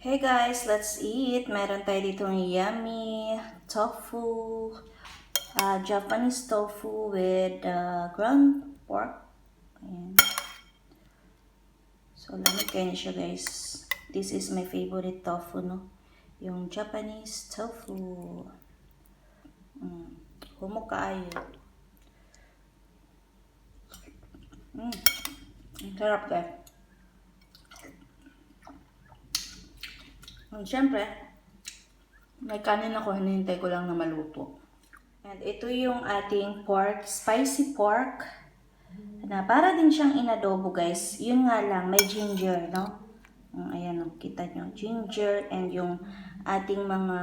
Hey guys, let's eat. Meron tayo ditong yummy tofu, Japanese tofu with ground pork. Ayan. So, lamig kayo siya guys. This is my favorite tofu, no? Yung Japanese tofu. Humok kaayo. Ang sarap guys. Siyempre, may kanin ako, hinihintay ko lang na maluto. And ito yung ating pork, spicy pork. Na para din siyang inadobo guys. Yun nga lang, may ginger, no? Ayan, kita nyo. Ginger and yung ating mga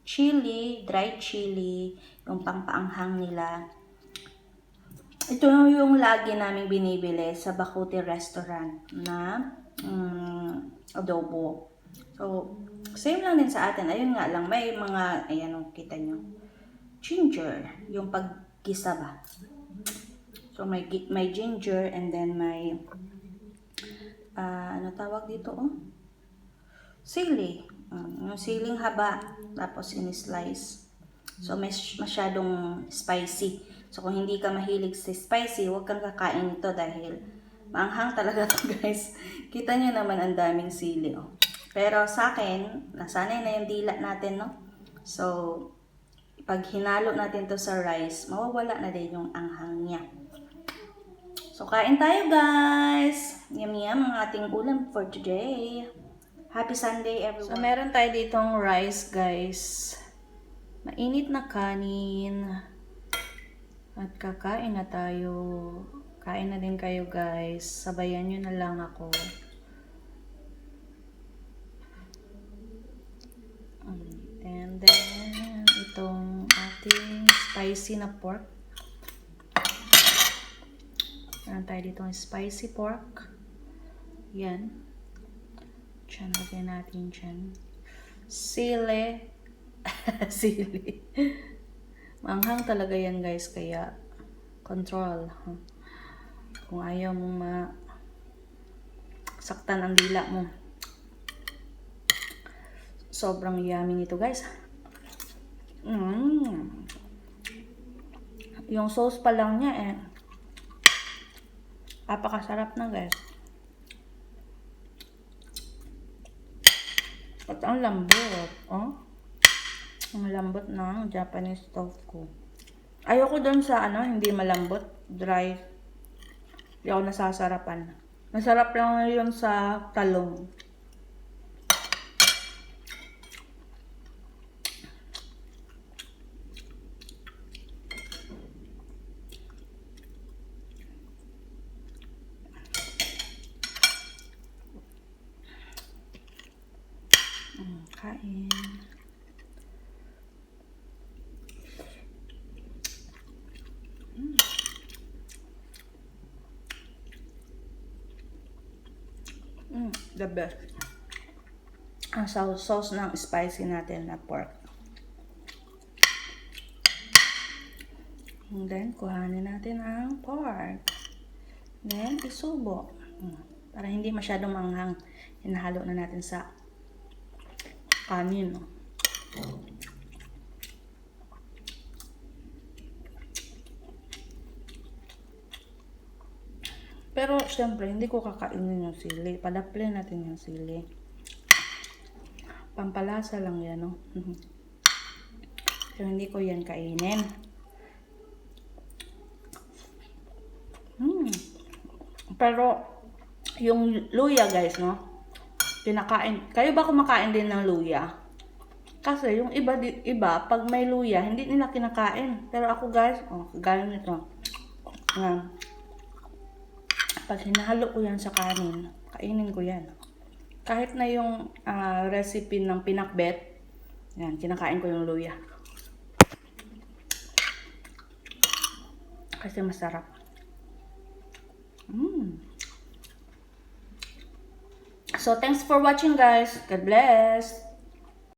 chili, dried chili, yung pangpaanghang nila. Ito yung lagi namin binibili sa Bakuti Restaurant na adobo. So, same lang din sa atin. Ayun nga lang, may mga, ayan o, kita nyo. Ginger, yung paggisa ba. So, may ginger and then may, ano tawag dito oh? Sili. Yung siling haba, tapos in-slice. So, masyadong spicy. So, kung hindi ka mahilig sa spicy, huwag kang kakain ito dahil maanghang talaga to guys. Kita nyo naman ang daming sili, oh. Pero sa akin, nasanay na yung dila natin, no? So, pag hinalo natin to sa rice, mawawala na din yung anghang niya. So, kain tayo guys! Yum ang ating ulam for today. Happy Sunday everyone! So, meron tayo ditong rice guys. Mainit na kanin. At kakain na tayo. Kain na din kayo guys. Sabayan nyo na lang ako. And then, itong ating spicy na pork. Meron tayo dito ng spicy pork. Yan. Diyan, lagyan natin dyan. Sili. Sili. Manghang talaga yan guys, kaya control. Kung ayaw mong saktan ang dila mo. Sobrang yummy nito guys. Yung sauce pa lang niya napakasarap na guys. At ang lambot, oh. Ang lambot ng Japanese tofu. Ayoko doon sa hindi malambot, dry. Hindi ako nasasarapan. Masarap lang yun sa talong. Kain. The best. Ang sauce ng spicy natin na pork. And then, kuhanin natin ang pork. Then, isubo. Para hindi masyadong manghang. Hinahalo na natin sa kanin. Pero, syempre, hindi ko kakainin yung sili. Padaplin natin yung sili. Pampalasa lang yan, no? So, hindi ko yan kainin. Pero, yung luya, guys, no? Kinakain. Kayo ba kumakain din ng luya? Kasi, yung iba, pag may luya, hindi nila kinakain. Pero ako, guys, gaya nito. Pag hinahalo ko yan sa kanin, kainin ko yan. Kahit na yung recipe ng pinakbet, yan, kinakain ko yung luya. Kasi masarap. So, thanks for watching guys. God bless.